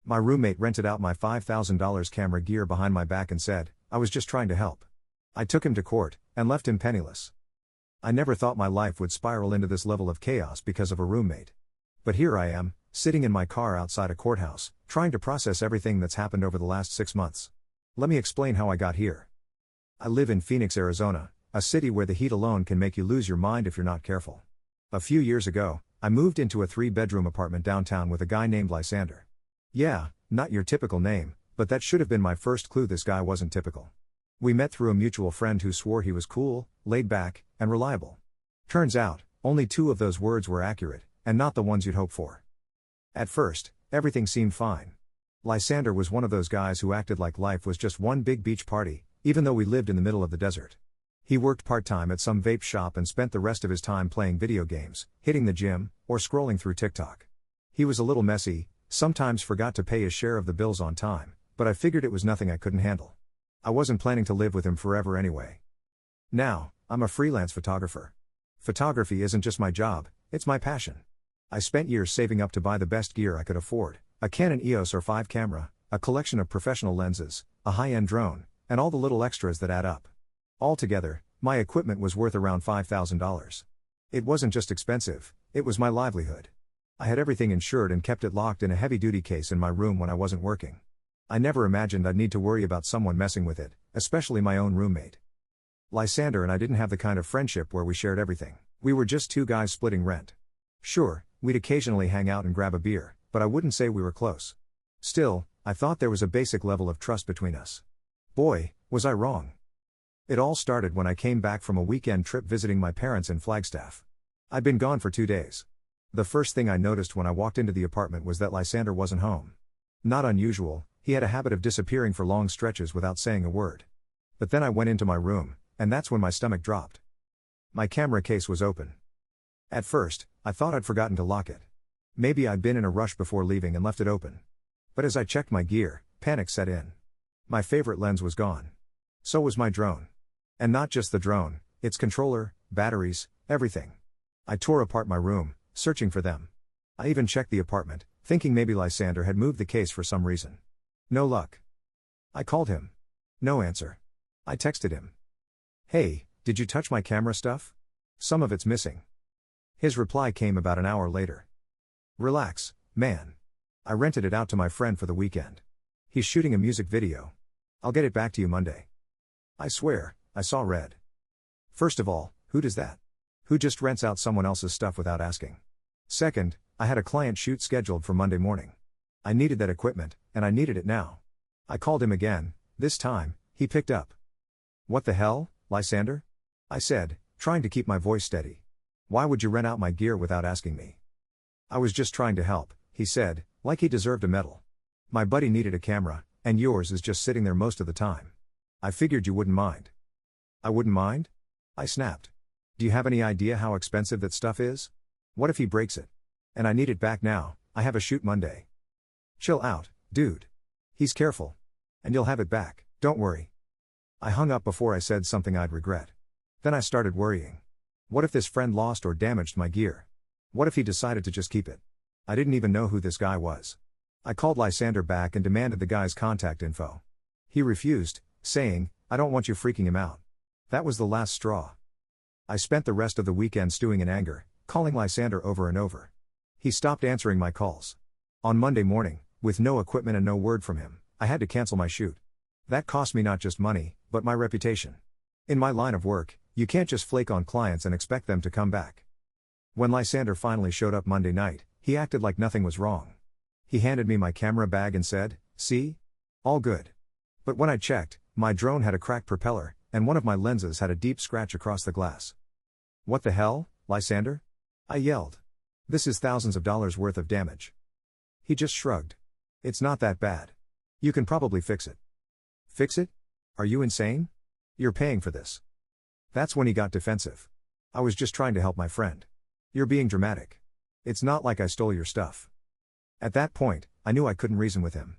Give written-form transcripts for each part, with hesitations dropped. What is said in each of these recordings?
My roommate rented out my $5,000 camera gear behind my back and said, I was just trying to help. I took him to court, and left him penniless. I never thought my life would spiral into this level of chaos because of a roommate. But here I am, sitting in my car outside a courthouse, trying to process everything that's happened over the last 6 months. Let me explain how I got here. I live in Phoenix, Arizona, a city where the heat alone can make you lose your mind if you're not careful. A few years ago, I moved into a 3-bedroom apartment downtown with a guy named Lysander. Yeah, not your typical name, but that should have been my first clue this guy wasn't typical. We met through a mutual friend who swore he was cool, laid back, and reliable. Turns out, only 2 of those words were accurate, and not the ones you'd hope for. At first, everything seemed fine. Lysander was one of those guys who acted like life was just one big beach party, even though we lived in the middle of the desert. He worked part-time at some vape shop and spent the rest of his time playing video games, hitting the gym, or scrolling through TikTok. He was a little messy, sometimes forgot to pay his share of the bills on time, but I figured it was nothing I couldn't handle. I wasn't planning to live with him forever anyway. Now, I'm a freelance photographer. Photography isn't just my job, it's my passion. I spent years saving up to buy the best gear I could afford, a Canon EOS R5 camera, a collection of professional lenses, a high-end drone, and all the little extras that add up. Altogether, my equipment was worth around $5,000. It wasn't just expensive, it was my livelihood. I had everything insured and kept it locked in a heavy-duty case in my room when I wasn't working. I never imagined I'd need to worry about someone messing with it, especially my own roommate. Lysander and I didn't have the kind of friendship where we shared everything. We were just 2 guys splitting rent. Sure, we'd occasionally hang out and grab a beer, but I wouldn't say we were close. Still, I thought there was a basic level of trust between us. Boy, was I wrong. It all started when I came back from a weekend trip visiting my parents in Flagstaff. I'd been gone for 2 days. The first thing I noticed when I walked into the apartment was that Lysander wasn't home. Not unusual, he had a habit of disappearing for long stretches without saying a word. But then I went into my room, and that's when my stomach dropped. My camera case was open. At first, I thought I'd forgotten to lock it. Maybe I'd been in a rush before leaving and left it open. But as I checked my gear, panic set in. My favorite lens was gone. So was my drone. And not just the drone, its controller, batteries, everything. I tore apart my room, searching for them. I even checked the apartment, thinking maybe Lysander had moved the case for some reason. No luck. I called him. No answer. I texted him. Hey, did you touch my camera stuff? Some of it's missing. His reply came about an hour later. Relax, man. I rented it out to my friend for the weekend. He's shooting a music video. I'll get it back to you Monday. I swear, I saw red. First of all, who does that? Who just rents out someone else's stuff without asking? Second, I had a client shoot scheduled for Monday morning. I needed that equipment, and I needed it now. I called him again. This time, he picked up. What the hell, Lysander? I said, trying to keep my voice steady. Why would you rent out my gear without asking me? I was just trying to help, he said, like he deserved a medal. My buddy needed a camera, and yours is just sitting there most of the time. I figured you wouldn't mind. I wouldn't mind? I snapped. Do you have any idea how expensive that stuff is? What if he breaks it? And I need it back now, I have a shoot Monday. Chill out, dude. He's careful. And you'll have it back, don't worry. I hung up before I said something I'd regret. Then I started worrying. What if this friend lost or damaged my gear? What if he decided to just keep it? I didn't even know who this guy was. I called Lysander back and demanded the guy's contact info. He refused, saying, I don't want you freaking him out. That was the last straw. I spent the rest of the weekend stewing in anger, calling Lysander over and over. He stopped answering my calls. On Monday morning, with no equipment and no word from him, I had to cancel my shoot. That cost me not just money, but my reputation. In my line of work, you can't just flake on clients and expect them to come back. When Lysander finally showed up Monday night, he acted like nothing was wrong. He handed me my camera bag and said, see? All good. But when I checked, my drone had a cracked propeller, and one of my lenses had a deep scratch across the glass. What the hell, Lysander? I yelled. This is thousands of dollars worth of damage. He just shrugged. It's not that bad. You can probably fix it. Fix it? Are you insane? You're paying for this. That's when he got defensive. I was just trying to help my friend. You're being dramatic. It's not like I stole your stuff. At that point, I knew I couldn't reason with him.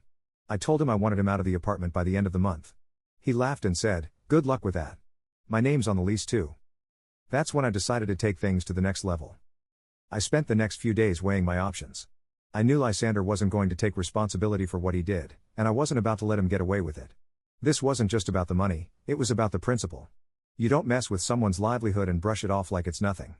I told him I wanted him out of the apartment by the end of the month. He laughed and said, good luck with that. My name's on the lease too. That's when I decided to take things to the next level. I spent the next few days weighing my options. I knew Lysander wasn't going to take responsibility for what he did, and I wasn't about to let him get away with it. This wasn't just about the money, it was about the principle. You don't mess with someone's livelihood and brush it off like it's nothing.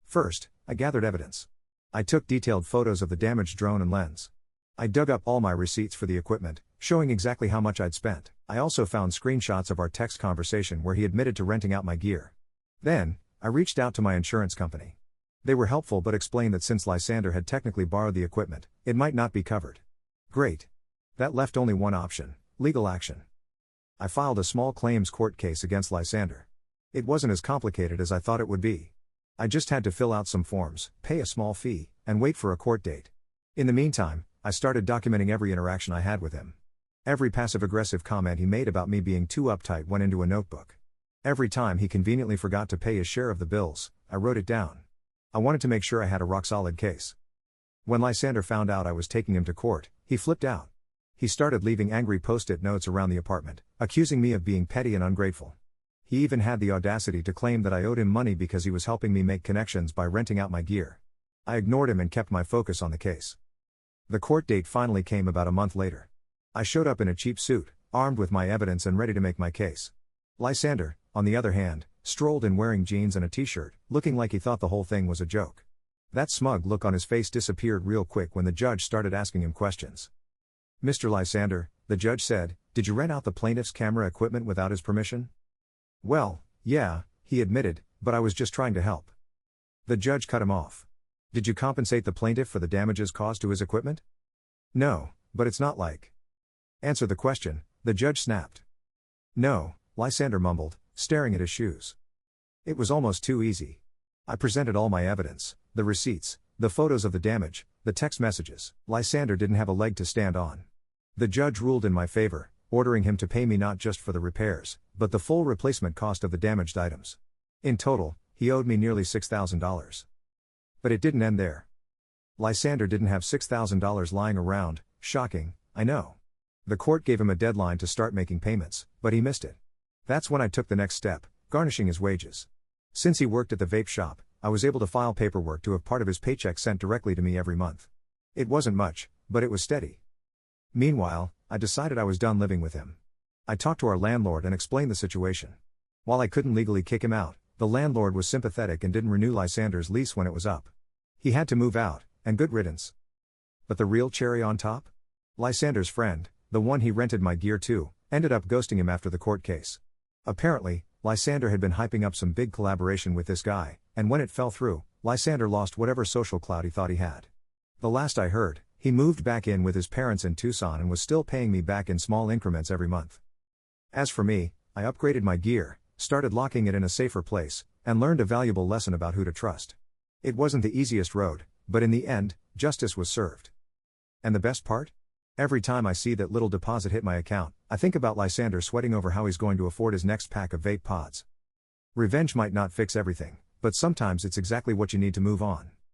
First, I gathered evidence. I took detailed photos of the damaged drone and lens. I dug up all my receipts for the equipment, showing exactly how much I'd spent. I also found screenshots of our text conversation where he admitted to renting out my gear. Then, I reached out to my insurance company. They were helpful but explained that since Lysander had technically borrowed the equipment, it might not be covered. Great. That left only one option: legal action. I filed a small claims court case against Lysander. It wasn't as complicated as I thought it would be. I just had to fill out some forms, pay a small fee, and wait for a court date. In the meantime, I started documenting every interaction I had with him. Every passive-aggressive comment he made about me being too uptight went into a notebook. Every time he conveniently forgot to pay his share of the bills, I wrote it down. I wanted to make sure I had a rock-solid case. When Lysander found out I was taking him to court, he flipped out. He started leaving angry post-it notes around the apartment, accusing me of being petty and ungrateful. He even had the audacity to claim that I owed him money because he was helping me make connections by renting out my gear. I ignored him and kept my focus on the case. The court date finally came about a month later. I showed up in a cheap suit, armed with my evidence and ready to make my case. Lysander, on the other hand, strolled in wearing jeans and a t-shirt, looking like he thought the whole thing was a joke. That smug look on his face disappeared real quick when the judge started asking him questions. "Mr. Lysander," the judge said, "did you rent out the plaintiff's camera equipment without his permission?" "Well, yeah," he admitted, "but I was just trying to help." The judge cut him off. "Did you compensate the plaintiff for the damages caused to his equipment?" "No, but it's not like." "Answer the question," the judge snapped. "No," Lysander mumbled, staring at his shoes. It was almost too easy. I presented all my evidence, the receipts, the photos of the damage, the text messages. Lysander didn't have a leg to stand on. The judge ruled in my favor, ordering him to pay me not just for the repairs, but the full replacement cost of the damaged items. In total, he owed me nearly $6,000. But it didn't end there. Lysander didn't have $6,000 lying around. Shocking, I know. The court gave him a deadline to start making payments, but he missed it. That's when I took the next step, garnishing his wages. Since he worked at the vape shop, I was able to file paperwork to have part of his paycheck sent directly to me every month. It wasn't much, but it was steady. Meanwhile, I decided I was done living with him. I talked to our landlord and explained the situation. While I couldn't legally kick him out, the landlord was sympathetic and didn't renew Lysander's lease when it was up. He had to move out, and good riddance. But the real cherry on top? Lysander's friend, the one he rented my gear to, ended up ghosting him after the court case. Apparently, Lysander had been hyping up some big collaboration with this guy, and when it fell through, Lysander lost whatever social clout he thought he had. The last I heard, he moved back in with his parents in Tucson and was still paying me back in small increments every month. As for me, I upgraded my gear, started locking it in a safer place, and learned a valuable lesson about who to trust. It wasn't the easiest road, but in the end, justice was served. And the best part? Every time I see that little deposit hit my account, I think about Lysander sweating over how he's going to afford his next pack of vape pods. Revenge might not fix everything, but sometimes it's exactly what you need to move on.